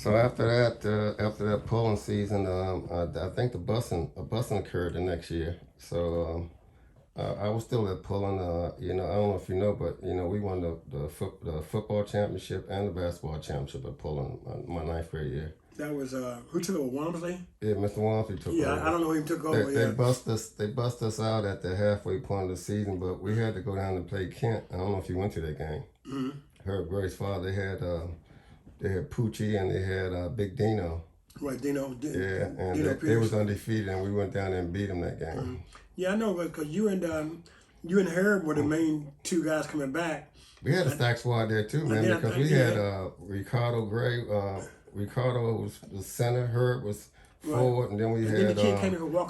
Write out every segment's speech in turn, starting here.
So after that pulling season, I think a busing occurred the next year. So I was still at pulling. I don't know if you know, but we won the football championship and the basketball championship at pulling my ninth grade year. That was who took over, Walmsley? Yeah, Mr. Walmsley took over. Yeah, I don't know who he took over. They bust us out at the halfway point of the season, but we had to go down and play Kent. I don't know if you went to that game. Mm-hmm. Herb Gray's father, they had Poochie and they had Big Dino. Right, Dino. Yeah, and they was undefeated, and we went down there and beat them that game. Mm-hmm. Yeah, I know, because you and Herb were the main two guys coming back. We had a stack squad there too, man, because we had Ricardo Gray. Ricardo was the center, Herb was forward, and then we had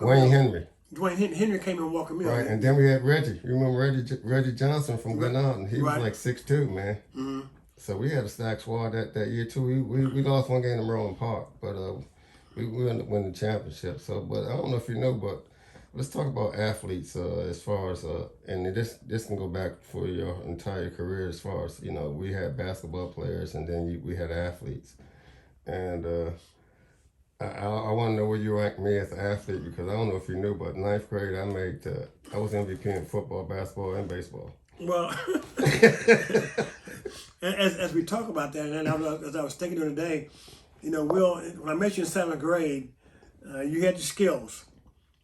Wayne Henry. Dwayne Henry came in Walker Mill. Right, and then we had Reggie. You remember Reggie Johnson from Glenarden? He was like 6'2", man. Mm-hmm. So we had a stack squad that year too. We lost one game in Rowan Park, but we ended up winning the championship. So, but I don't know if you know, but let's talk about athletes as far as and this can go back for your entire career. As far as we had basketball players, and then we had athletes, and I want to know where you rank me as an athlete, because I don't know if you knew, but ninth grade I was MVP in football, basketball, and baseball. Well, as we talk about that, and as I was thinking the other day, Will, when I met you in seventh grade, you had the skills.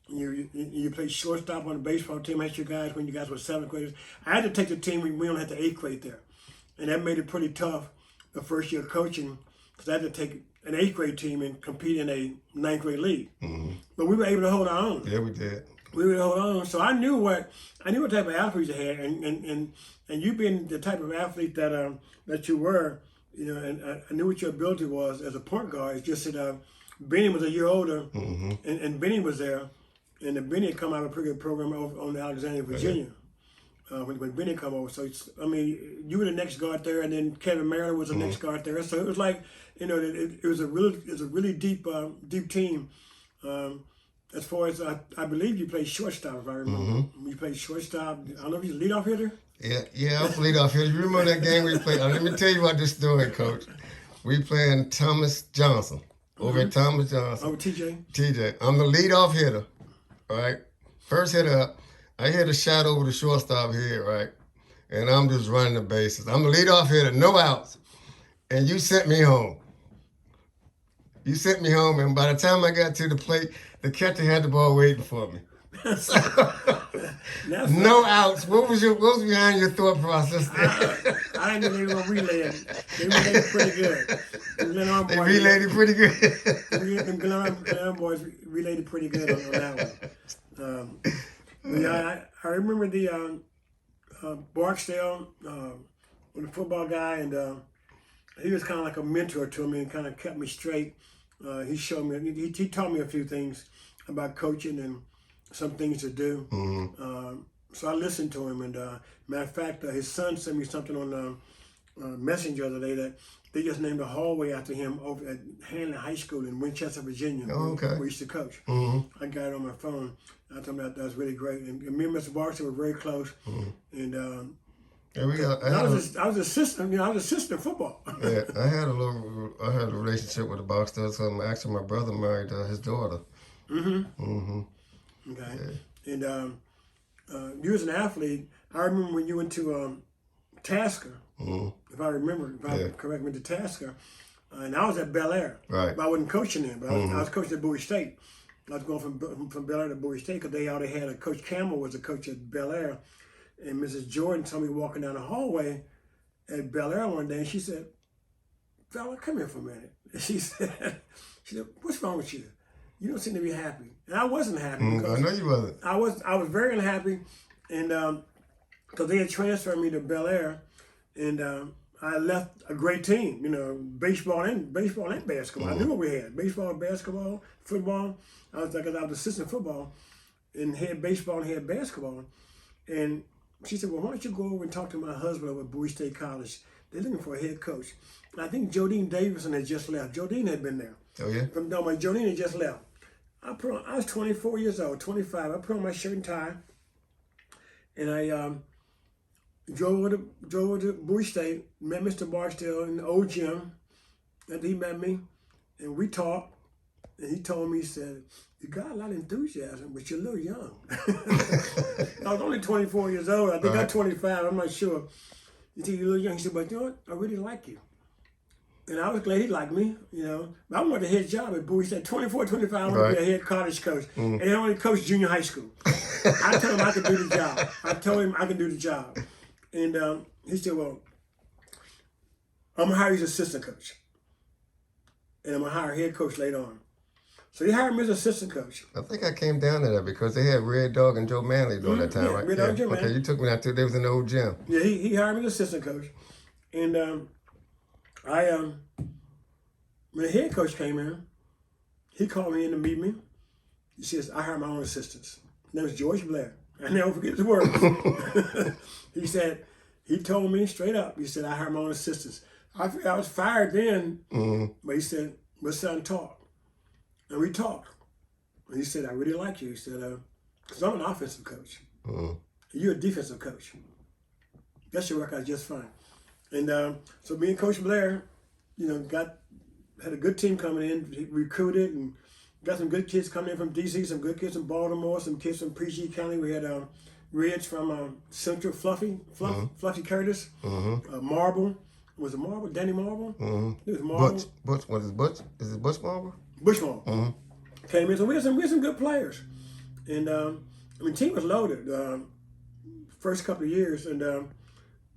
You played shortstop on the baseball team. I had you guys when you guys were seventh graders. I had to take the team. We only had the eighth grade there, and that made it pretty tough the first year of coaching, because I had to take an eighth grade team and compete in a ninth grade league. Mm-hmm. But we were able to hold our own. Yeah, we did. We were able to hold on. So I knew what type of athlete you had, and you being the type of athlete that you were, and I knew what your ability was as a point guard. It's just that Benny was a year older, mm-hmm. and Benny was there, and Benny had come out of a pretty good program over on Alexandria, Virginia. When Benny come over, so you were the next guard there, and then Kevin Merrill was the mm-hmm. next guard there. So it was like, it was a really deep team. As far as I believe you played shortstop, if I remember. Mm-hmm. You played shortstop. I don't know if you're the leadoff hitter. Yeah, I was leadoff hitter. You remember that game we played? Let me tell you about this story, Coach. We playing Thomas Johnson over at Thomas Johnson. Over TJ. TJ, I'm the leadoff hitter. All right, first hit up. I hit a shot over the shortstop here, right? And I'm just running the bases. I'm the leadoff hitter, no outs. And you sent me home. And by the time I got to the plate, the catcher had the ball waiting for me. No outs. What was behind your thought process there? I didn't know they were going to relay it. They relayed it pretty good. They relayed it pretty good. Them Glenarm boys relayed it pretty good on that one. I remember the Barksdale, the football guy, and he was kind of like a mentor to me and kind of kept me straight. He showed me, he taught me a few things about coaching and some things to do. Mm-hmm. So I listened to him, and matter of fact, his son sent me something on Messenger the other day that they just named a hallway after him over at Hanley High School in Winchester, Virginia, where we used to coach. Mm-hmm. I got it on my phone. I thought that was really great. And me and Mr. Barksdale were very close. Mm-hmm. And I was assistant. I was assistant in football. Yeah, I had a relationship with the Barksdale. So actually, my brother married his daughter. Mm-hmm. Mm-hmm. Okay. Yeah. And you as an athlete, I remember when you went to Tasker. Mm-hmm. If I correct me, to Tasker, and I was at Bel Air. Right. But I wasn't coaching there, but I was coaching at Bowie State. I was going from Bel Air to Bowie State because they already had Coach Campbell was a coach at Bel Air. And Mrs. Jordan told me walking down the hallway at Bel Air one day, and she said, "Fella, come here for a minute." And she said, "What's wrong with you? You don't seem to be happy." And I wasn't happy. Because I know you wasn't. I was very unhappy, and because they had transferred me to Bel Air, and I left a great team. Baseball and basketball. Mm-hmm. I knew what we had: baseball, basketball, football. I was assistant football, and head baseball and head basketball, and she said, "Well, why don't you go over and talk to my husband over at Bowie State College? They're looking for a head coach." And I think Jodine Davison had just left. Jodine had been there. Oh, yeah? Jodine had just left. I was 24 years old, 25. I put on my shirt and tie, and I drove over to Bowie State, met Mr. Barksdale in the old gym, and he met me. and we talked, and he told me, he said, you got a lot of enthusiasm, but you're a little young. I was only 24 years old. I think I'm 25. I'm not sure. He said, you're a little young. He said, but you know what? I really like you. And I was glad he liked me, you know. But I wanted a head job at Bowie. He said, 24, 25, I want to be a head college coach. And I wanted to coach junior high school. I told him I could do the job. I told him I could do the job. And he said, well, I'm going to hire you as assistant coach. And I'm going to hire a head coach later on. So he hired me as assistant coach. I think I came down to that because they had Red Dog and Joe Manley during that time, right? Red Dog and Joe Manley. Okay, you took me out there. They was in the old gym. Yeah, he hired me as assistant coach. And when the head coach came in, he called me in to meet me. He says, I hired my own assistants. His name was George Blair. I never forget his words. He said, he told me straight up, he said, I hired my own assistants. I was fired then, but he said, let's sit and talk. And we talked. And he said, I really like you. He said, because I'm an offensive coach. You're a defensive coach. That should work out just fine. And so me and Coach Blair, you know, had a good team coming in. He recruited and got some good kids coming in from D.C., some good kids from Baltimore, some kids from PG County. We had Reds from Central, Fluffy Curtis, Marble. Was it Marble? Danny Marble? It was Marble. Butch. What is Butch? Is it Butch Marble? Bush Marble. Came in. So we had some good players. And I mean, the team was loaded first couple of years. And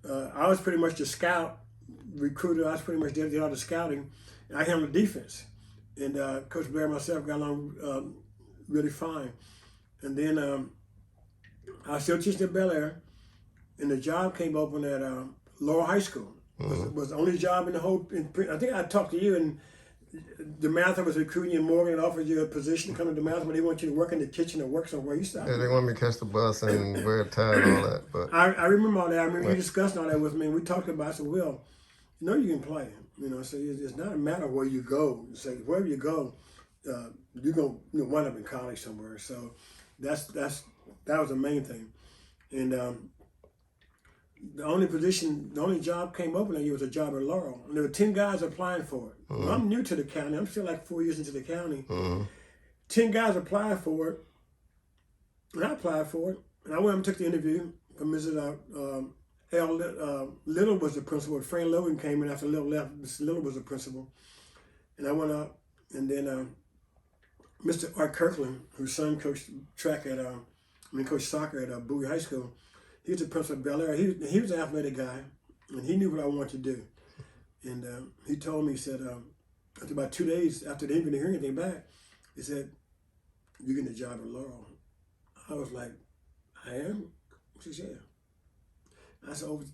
I was pretty much the scout, recruiter. I was pretty much did all the scouting. And I handled the defense. And Coach Blair and myself got along really fine. And then I was still teaching at Bel Air. And the job came open at Laurel High School. It was the only job in the whole, I think I talked to you, and DeMatha was recruiting you in Morgan and offered you a position to come to DeMatha, but they want you to work in the kitchen or work somewhere. You stopped. Yeah, they want me to catch the bus and wear a tie and all that. But I remember all that. I remember you discussing all that with me. And we talked about it. I said, well, you know you can play. You know, so it's not a matter of where you go. Say wherever you go, you're going to wind up in college somewhere. So that was the main thing. And the only job came open that year was a job at Laurel. And there were 10 guys applying for it. Well, I'm new to the county. I'm still like 4 years into the county. 10 guys applied for it. And I applied for it. And I went and took the interview from Mrs. Little was the principal. Fran Logan came in after Little left. Mr. Little was the principal. And I went up. And then Mr. Art Kirkland, whose son coached coached soccer at Bowie High School, he was the principal at Bel Air. He was an athletic guy, and he knew what I wanted to do. And he told me, he said, after about 2 days after the interview, didn't hear anything back, he said, you're getting a job at Laurel. I was like, I am? He said, yeah. I said, over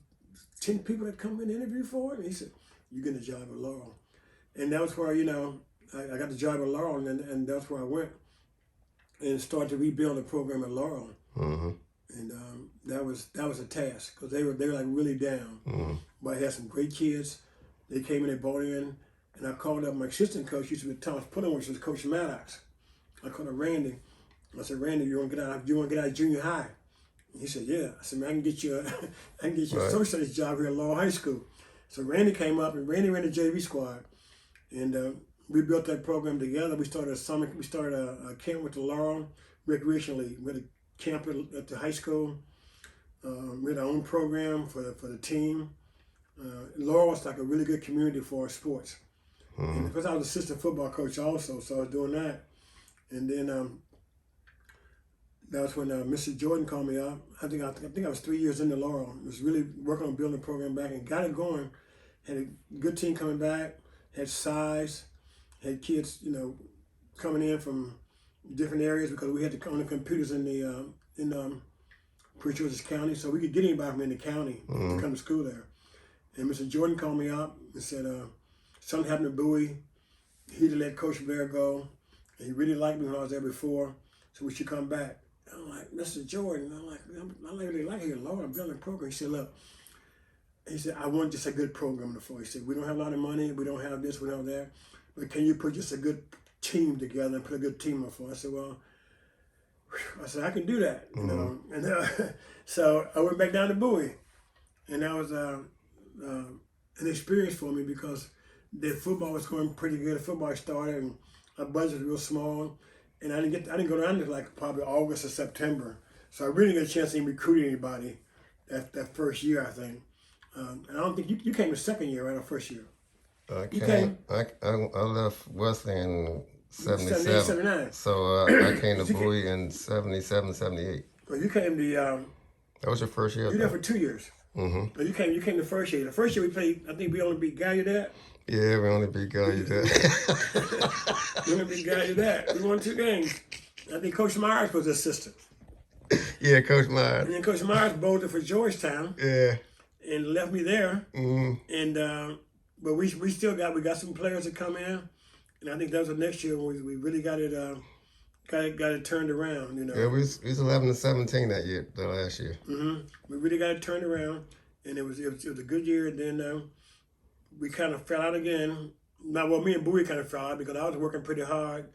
10 people that come in to interview for it? And he said, you're getting a job at Laurel. And that was where, you know, I got the job at Laurel, and that's where I went and started to rebuild the program at Laurel. And that was a task because they were like really down. But I had some great kids. They came in, they bought in, and I called up my assistant coach, used to be Thomas Pullen, which was Coach Maddox. I called up Randy. I said, Randy, you want to get out of junior high? And he said, yeah. I said, man, I can get you a social studies job here at Laurel High School. So Randy came up, and Randy ran the JV squad, and we built that program together. We started a camp with the Laurel Recreation League. We had a camp at the high school. We had our own program for the team. Laurel was like a really good community for sports. And because I was assistant football coach also, so I was doing that. And then that was when Mr. Jordan called me up. I think I was 3 years into Laurel. I was really working on building the program back and got it going. Had a good team coming back. Had size. Had kids, you know, coming in from different areas because we had to own the computers in Prince George's County, so we could get anybody from in the county to come to school there. And Mr. Jordan called me up and said, something happened to Bowie. He'd let Coach Blair go. And he really liked me when I was there before, so we should come back. And I'm like, Mr. Jordan, I really like here, Lord, I'm building a program. He said, look, I want just a good program on the floor. He said, we don't have a lot of money, we don't have this, we don't have that, but can you put just a good team together and put a good team on the floor? I said, well, I can do that, you know. And so I went back down to Bowie, and that was an experience for me because the football was going pretty good. The football started, and our budget was real small, and I didn't go down to like probably August or September. So I really didn't get a chance to even recruit anybody that first year, I think. And I don't think you came the second year, right, or first year? I left Wesley in 78, 77. 79. So I came to Bowie in 77, 78. Well, you came That was your first year? you there for 2 years. Mm-hmm. Well, you came the first year. The first year we played, I think we only beat Gallaudet. Yeah, we only beat We only beat Gallaudet. We won 2 games. I think Coach Myers was the assistant. Yeah, Coach Myers. And then Coach Myers bolted for Georgetown. Yeah. And left me there. Mm-hmm. And but we still got some players that come in, and I think that was the next year when we really got it turned around. You know. Yeah, we was 11-17 the last year. Mm-hmm. We really got it turned around, and it was a good year. And then we kind of fell out again. Now, well, me and Bowie kind of fell out because I was working pretty hard,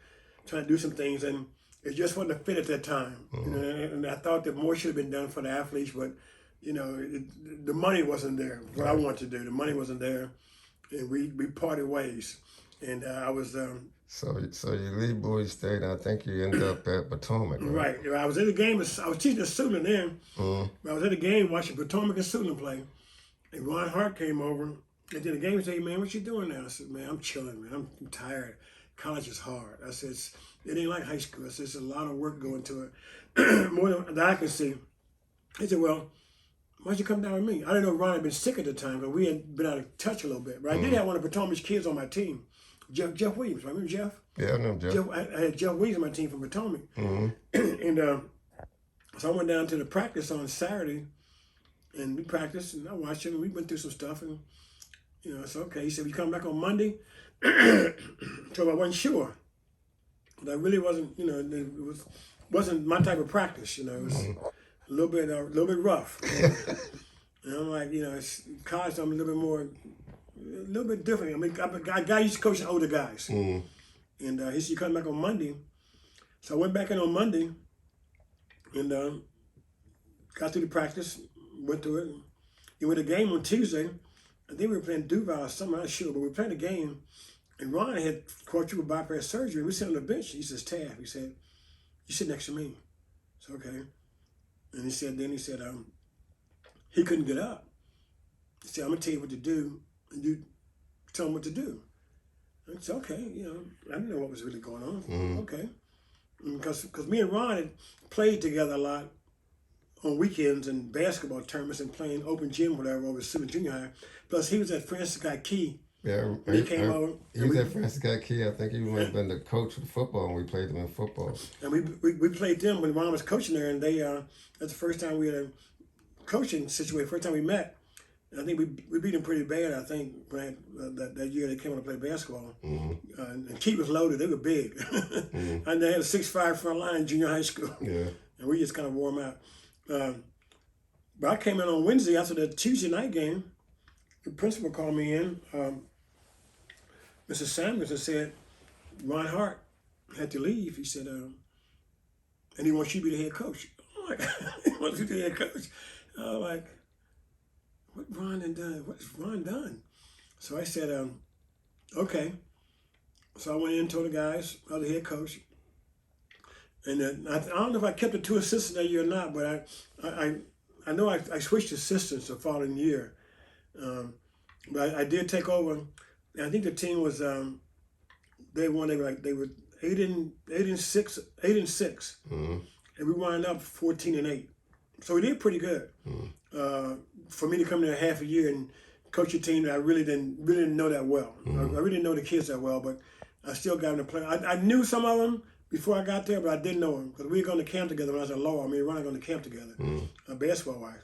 trying to do some things, and it just wasn't a fit at that time. Mm-hmm. You know, and I thought that more should have been done for the athletes, but you know, the money wasn't there. What I wanted to do, the money wasn't there, and we parted ways. And I was. So you leave Bowie State, and I think you end up at Potomac, right? Right. I was in the game. I was teaching at Suitland then. Mm-hmm. I was at the game watching Potomac and Suitland play, and Ron Hart came over. And then the game said, "Hey, man, what you doing now?" I said, "Man, I'm chilling, man. I'm tired. College is hard." I said, "It ain't like high school." I said, "It's a lot of work going to it, more than I can see." He said, "Well, why don't you come down with me?" I didn't know Ron had been sick at the time, but we had been out of touch a little bit. But I did have one of Potomac's kids on my team, Jeff Williams. Remember Jeff? Yeah, I know Jeff. I had Jeff Williams on my team from Potomac. Mm-hmm. And so I went down to the practice on Saturday, and we practiced, and I watched him, and we went through some stuff, and you know, it's okay. He said, "We come back on Monday." So I wasn't sure. But I really wasn't, you know, it wasn't my type of practice, you know. It was a little bit rough. You know? And I'm like, you know, it's college. I'm a little bit different. I mean, I used to coach older guys, and he said, "You come back on Monday." So I went back in on Monday, and got through the practice, went through it. And with a game on Tuesday, I think we were playing Duval or something, I'm not sure, but we were playing a game, and Ron had quadruple bypass surgery. We sat on the bench. He says, "Taft," he said, "You sit next to me." So okay. And he said, he couldn't get up. He said, "I'm gonna tell you what to do, and you tell him what to do." I said, "Okay," you know, I didn't know what was really going on. Okay. Because me and Ron had played together a lot on weekends and basketball tournaments and playing open gym, whatever, over at Civil Junior High. Plus, he was at Francis Scott Key. Yeah, he came over. He was at Francis Scott Key. I think he might have been the coach of football, and we played them in football. And we played them when Ron was coaching there, and they that's the first time we had a coaching situation. First time we met. And I think we beat them pretty bad. I think when that year they came on to play basketball. And Key was loaded. They were big, and they had a 6'5" front line in junior high school. Yeah, and we just kind of wore them out. But I came in on Wednesday after the Tuesday night game. The principal called me in, Mr. Samuels, and said, "Ron Hart had to leave." He said, "And he wants you to be the head coach." I'm like, "He wants you to be the head coach?" I'm like, "What Ron had done? What has Ron done?" So I said, "Okay." So I went in and told the guys, I was the head coach. And I don't know if I kept the 2 assistants that year or not, but I know I switched assistants the following year. But I did take over. And I think the team was they were 8-6, and we wound up 14-8. So we did pretty good. For me to come there half a year and coach a team that I really didn't know that well. I really didn't know the kids that well, but I still got them to play. I knew some of them before I got there, but I didn't know them because we were going to camp together when I was at Lowell. Me and Ron were going to camp together, basketball-wise.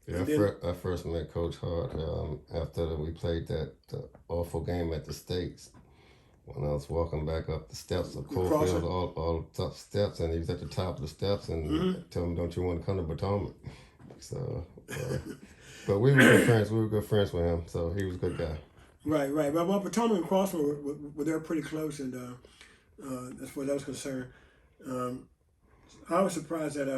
Yeah, I first met Coach Hart after we played that awful game at the States. When I was walking back up the steps of Coalfield, all top steps, and he was at the top of the steps and told me, "Don't you want to come to Potomac?" So, but we were good friends. We were good friends with him, so he was a good guy. Right. Well, Potomac and Crossman were there pretty close, and as far as I was concerned, I was surprised that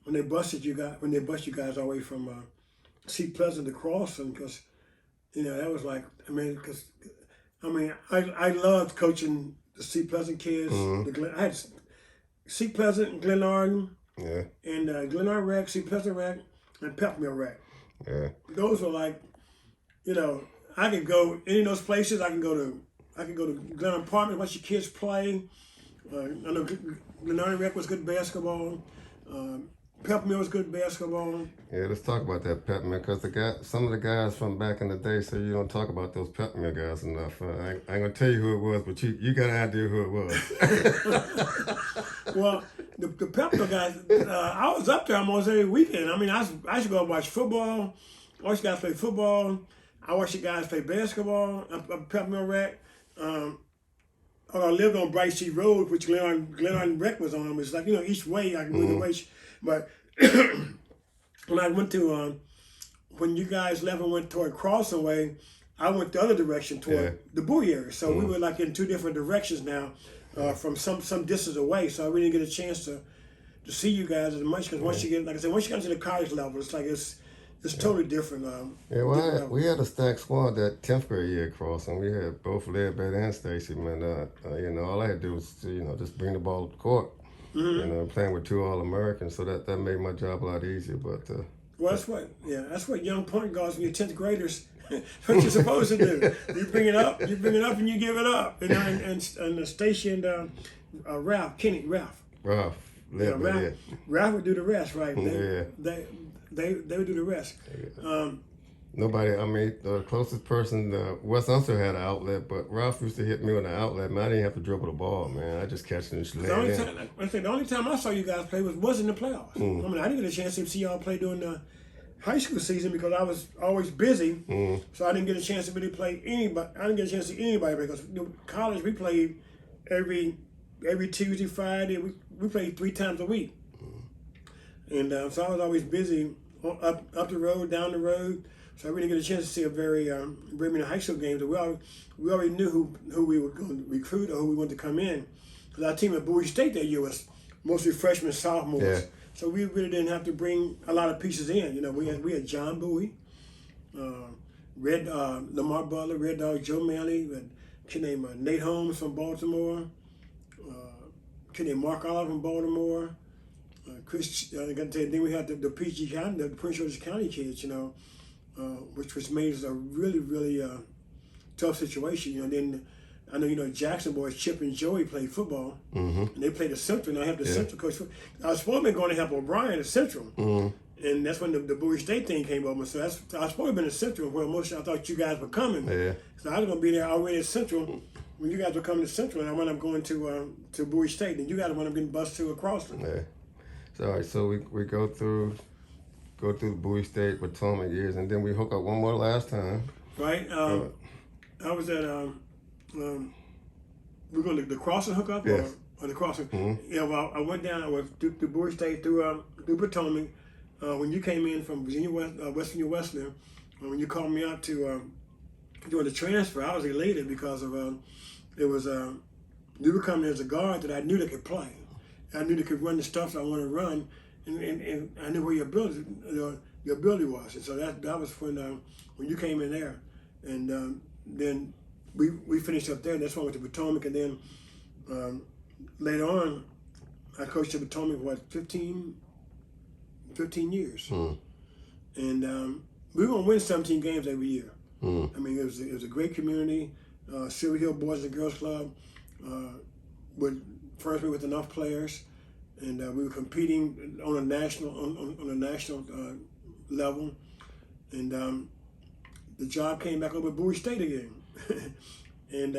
when they busted you guys all the way from Seat Pleasant to Crossman, because That was like, because I loved coaching the Seat Pleasant kids. I had Seat Pleasant, Glen Arden, Yeah. and Glen Arden Rec, Seat Pleasant Rec, and Peppermill Rec. Yeah. Those were like, I could go any of those places. I can go to Glen Arden Apartment, watch your kids play. I know Glen Arden Rec was good basketball. Peppermill was good basketball. Yeah, let's talk about that Peppermill, because some of the guys from back in the day say you don't talk about those Peppermill guys enough. I ain't gonna tell you who it was, but you got an idea who it was. Well, the Peppermill guys, I was up there almost every weekend. I should go watch football. I watch guys play football. I watch the guys play basketball up Peppermill Rec. I lived on Bright Street Road, which Glen Arden Rec was on. It's like, each way I can go the way. But when I went to, when you guys left and went toward Crossing Way, I went the other direction toward the Bowie area. So we were like in two different directions now, from some distance away. So I really didn't get a chance to see you guys as much, because once you get, like I said, once you get to the college level, it's like it's totally different. We had a stacked squad that 10th grade year at Crossing. We had both Ledbetter and Stacy, man. All I had to do was, just bring the ball to court. Playing with two All-Americans, so that made my job a lot easier. But well, that's what young point guards when you're 10th graders. What you're supposed to do. You bring it up, and you give it up. And Stacy and Ralph. Ralph would do the rest, right? They would do the rest. Nobody, the closest person, Wes Unser had an outlet, but Ralph used to hit me with an outlet. Man, I didn't have to dribble the ball, man. I just catch it and just lay it in. The only time I saw you guys play was in the playoffs. I didn't get a chance to see y'all play during the high school season because I was always busy, so I didn't get a chance to really play anybody. I didn't get a chance to see anybody because college we played every Tuesday, Friday. We played 3 times a week, and so I was always busy up the road, down the road. So I really get a chance to see a very many high school games. We already knew who we were going to recruit or who we wanted to come in. Because our team at Bowie State that year was mostly freshmen, sophomores. Yeah. So we really didn't have to bring a lot of pieces in. We had John Bowie, Lamar Butler, Red Dog Joe Manley, a kid named Nate Holmes from Baltimore, a kid named Mark Oliver from Baltimore. Then we had the PG County, the Prince George's County kids, which made us a really, really tough situation. Then I know, Jackson boys, Chip and Joey played football, and they played at Central, and I helped the Central coach. I was supposed to be going to help O'Brien at Central, and that's when the Bowie State thing came over. So I was supposed to have been at Central, where most I thought you guys were coming. Yeah. So I was going to be there already at Central when you guys were coming to Central, and I wound up going to Bowie State, and you guys wound up getting bused to across them. Yeah. So we go through the Bowie State, Potomac years, and then we hook up one more last time. Right. I was at we're going to the Crossing hookup or the Crossing. Yeah. Well, I went down. I was through Bowie State through Potomac. When you came in from Virginia West Virginia Wesleyan, when you called me out to doing the transfer, I was elated because of it was you were coming as a guard that I knew that could play. I knew they could run the stuff that I wanted to run, and I knew where your ability was. And so that was when you came in there, and then we finished up there. And that's when I went to Potomac, and then later on, I coached at Potomac for 15 years, and we were gonna win 17 games every year. It was a great community. Silver Hill Boys and Girls Club would furnish me with enough players, and we were competing on a national level, and the job came back over at Bowie State again, and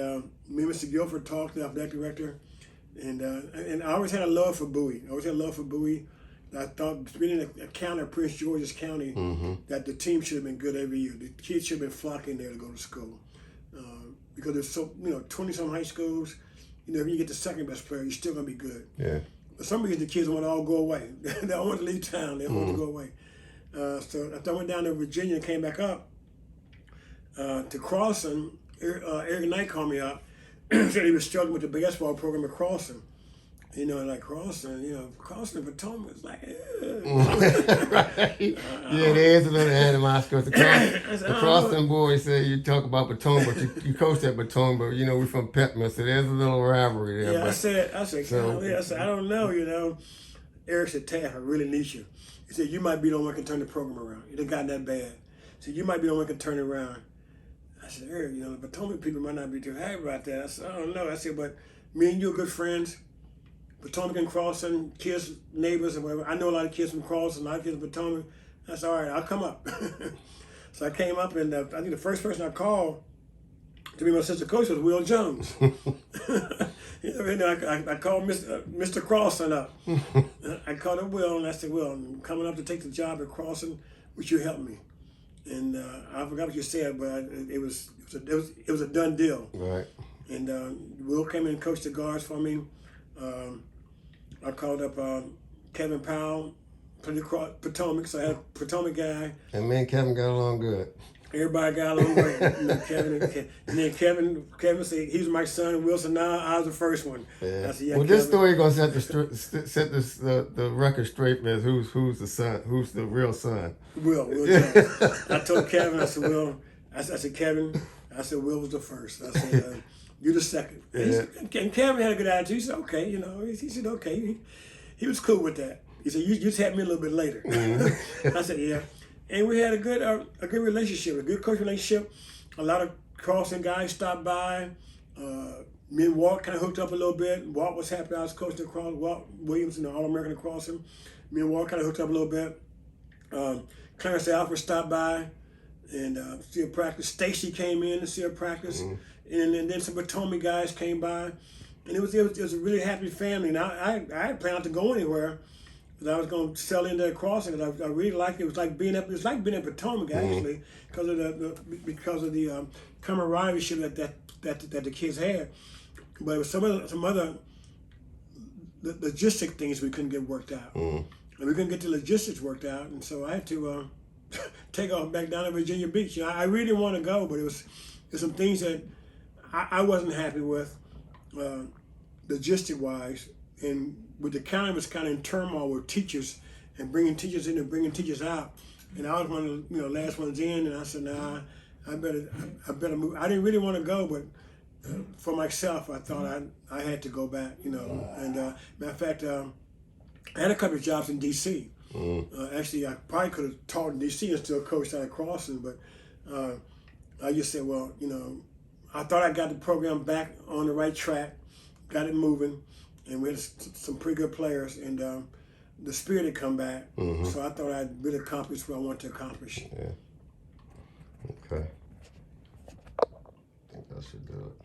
me and Mr. Guilford talked, the athletic director, and I always had a love for Bowie. I thought, being in a county, Prince George's County, that the team should have been good every year. The kids should have been flocking there to go to school, because there's 20-some high schools. If you get the second best player, you're still gonna be good. Yeah. But some reason the kids want to all go away. They don't want to leave town. They don't want to go away. So after I went down to Virginia and came back up to Crossing, Eric Knight called me up. Said he was struggling with the basketball program at Crossing, like crossing Potomac is like, Right. Yeah, there is a little animosity. The Crossing boys say you talk about Potomac, but you coach at Potomac, but we're from Petman, so there's a little rivalry there. Yeah, but, I said, golly, I don't know. Eric said, Taft, I really need you. He said, you might be the one who can turn the program around. It ain't gotten that bad. He said, you might be the one who can turn it around. I said, Eric, the Potomac people might not be too happy about that. I said, I don't know. I said, but me and you are good friends. Potomac and Crossing, kids, neighbors, and whatever. I know a lot of kids from Crossing, a lot of kids from Potomac. I said, all right, I'll come up. So I came up, and I think the first person I called to be my assistant coach was Will Jones. I called Mr. Crossing up. I called up Will, and I said, Will, I'm coming up to take the job at Crossing. Would you help me? And I forgot what you said, but it was a done deal. Right. And Will came in and coached the guards for me. I called up Kevin Powell, Potomac, so I had a Potomac guy. And me and Kevin got along good. Everybody got along great. And then Kevin said, he's my son. Wilson, now I was the first one. Yeah. I said, yeah, well, Kevin. This story gonna set the record straight, man. Who's the son? Who's the real son? Will Jones. I told Kevin, I said, Will, I said, Kevin, I said, Will was the first. I said, you the second. Yeah. And Kevin had a good attitude. He said, okay, he said, okay. He was cool with that. He said, you just had me a little bit later. I said, yeah. And we had a good relationship, a good coach relationship. A lot of Crossing guys stopped by. Me and Walt kind of hooked up a little bit. Walt was happy I was coaching across. Walt Williams, All-American Crossing. Me and Walt kind of hooked up a little bit. Clarence Alfred stopped by and see her practice. Stacy came in to see her practice. And then some Potomac guys came by. And it was a really happy family. And I didn't plan not to go anywhere. Because I was going to sell into Crossing. Because I really liked it. It was like being at Potomac, actually, because of the camaraderie that the kids had. But it was some other logistic things we couldn't get worked out. And we couldn't get the logistics worked out. And so I had to take off back down to Virginia Beach. I really didn't want to go, but there's some things that I wasn't happy with, logistic-wise. And with the county was kind of in turmoil with teachers and bringing teachers in and bringing teachers out. And I was one of the last ones in, and I said, nah, I better move. I didn't really want to go, but for myself, I thought I had to go back, And matter of fact, I had a couple of jobs in D.C. Actually, I probably could have taught in D.C. and still coached out of Crossing, but I just said, well, I thought I got the program back on the right track, got it moving, and we had some pretty good players, and the spirit had come back. So I thought I'd really accomplished what I wanted to accomplish. Yeah. Okay. I think that should do it.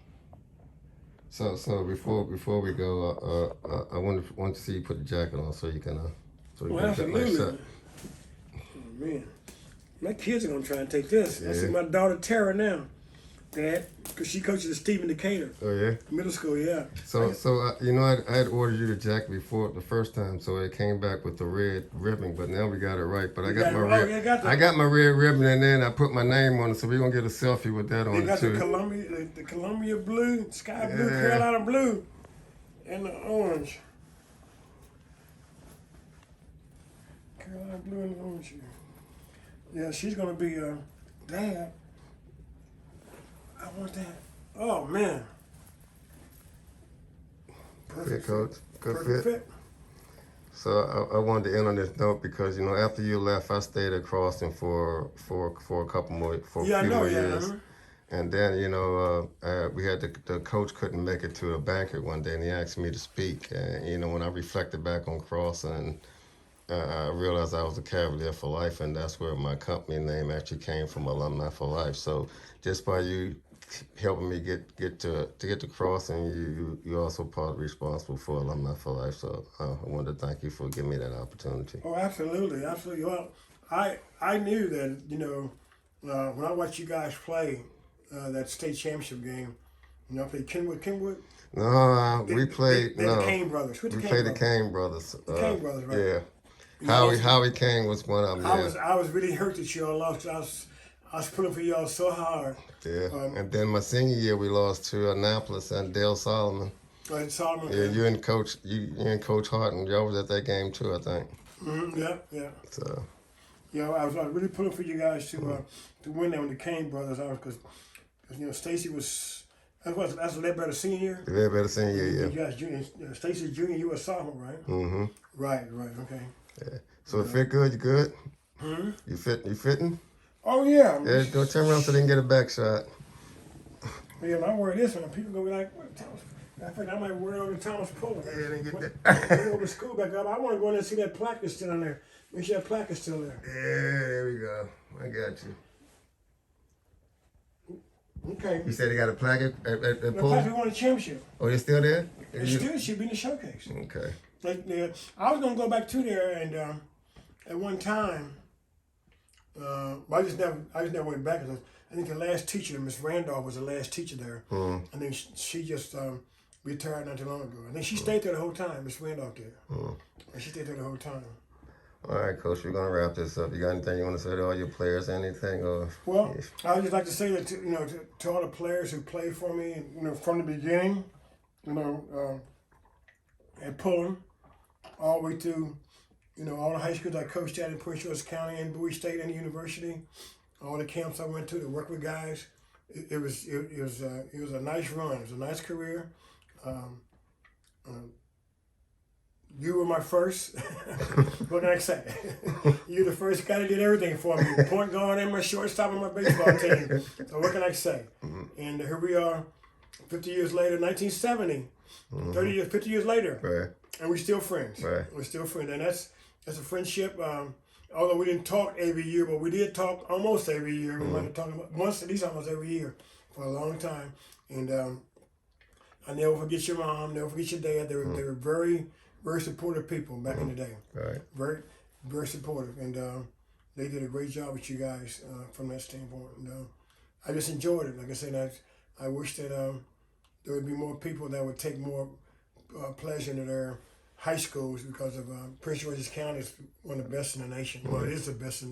So before we go, I want to see you put the jacket on so you can Absolutely. nice shot. Oh, man, my kids are gonna try and take this. Yeah. I see my daughter Tara now, Dad, because she coaches at Stephen Decatur. Oh yeah. Middle school, yeah. So I had ordered you the jacket before the first time, so it came back with the red ribbon, but now we got it right. But I got my red ribbon, and then I put my name on it, so we're gonna get a selfie with that on They got it too. the Columbia blue, sky blue, Carolina blue, and the orange. Carolina blue and orange. Yeah, she's gonna be Dad. I want that. Oh man. Perfect, Coach. Good Perfect fit. So I wanted to end on this note because after you left, I stayed at Crossing for a couple more a few more years. And then we had the coach couldn't make it to a banquet one day, and he asked me to speak. And when I reflected back on Crossing, I realized I was a Cavalier for life, and that's where my company name actually came from, Alumni for Life. So just by you helping me get to Crossing, you also partly responsible for Alumni for Life. So I wanted to thank you for giving me that opportunity. Oh, absolutely. Well, I knew that when I watched you guys play that state championship game, I played Kenwood. No, we played the Kane brothers. We played the Kane brothers. The Kane brothers, right? Yeah. Howie Kane was one of them. I was really hurt that y'all lost. I was pulling for y'all so hard. Yeah. And then my senior year, we lost to Annapolis and Dale Solomon. Solomon. Yeah, you and Coach Hart, and y'all was at that game too, I think. Yeah. So Yeah, I was really pulling for you guys to win that when the Kane brothers. Because Stacy was that's led by the senior year. the very better senior, yeah. You guys junior, Stacy's junior. You were a sophomore, right? Mm-hmm. Right. Okay. Yeah. So it fit good. You good? Hmm? You fit? Oh yeah. Yeah. Don't turn around so they can get a back shot. Yeah, I wear this one. People gonna be like, "What Thomas?" I think I might wear it on the Thomas Pullen. Yeah, they get When that. we go to school back up, I want to go in there and see that plaque that's still in there. Make sure that plaque is still there. Yeah, there we go. I got you. Okay. You said they got a plaque at The Pull? plaque we won the championship. Oh, they're still there? It still should be in the showcase. Okay. Like, I was gonna go back to there, and at one time, I just never went back. I think the last teacher, Miss Randolph, was the last teacher there. Mm. I think she just retired not too long ago. I think she stayed there the whole time. Miss Randolph did, and she stayed there the whole time. All right, Coach, we're gonna wrap this up. You got anything you want to say to all your players? Anything? Or Well, I would just like to say that to all the players who played for me, from the beginning, at Pullen, all the way to, all the high schools I coached at in Prince George County and Bowie State and the university, all the camps I went to work with guys. It was a nice run. It was a nice career. You were my first. What can I say? You're the first guy that did everything for me. Point guard and my shortstop on my baseball team. So what can I say? And here we are, 50 years later, 1970. 50 years later. right, And we're still friends. Right. We're still friends. And that's a friendship. Although we didn't talk every year, but we did talk almost every year. We might have talked about once, at least almost every year for a long time. And I never forget your mom, never forget your dad. They were very, very supportive people back in the day. right. Very, very supportive. And they did a great job with you guys from that standpoint. And I just enjoyed it. Like I said, I wish that there would be more people that would take more pleasure into their high schools, because of Prince George's County is one of the best in the nation. Well, it is the best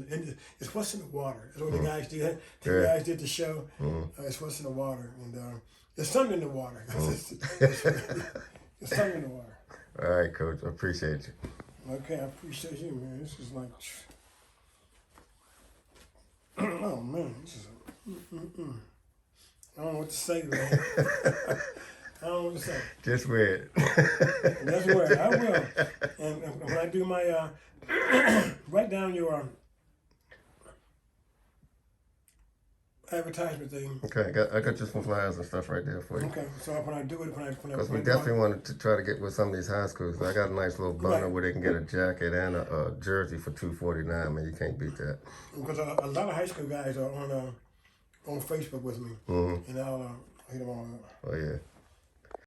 it's what's in the water. That's what the guys did. The guys did the show. It's what's in the water, and there's something in the water. There's something in the water. All right, Coach. I appreciate you. Okay, I appreciate you, man. This is like, oh man, this is. I don't know what to say, man. I don't know what to say. Just wear it. That's where I will. And when I do my, write down your advertisement thing. Okay, I got you some flyers and stuff right there for you. Okay, so when I do it, Because we definitely wanted to try to get with some of these high schools. I got a nice little bundle Right. where they can get a jacket and a jersey for $249. Man, you can't beat that. Because a lot of high school guys are on Facebook with me, and I'll hit them all up. Oh yeah.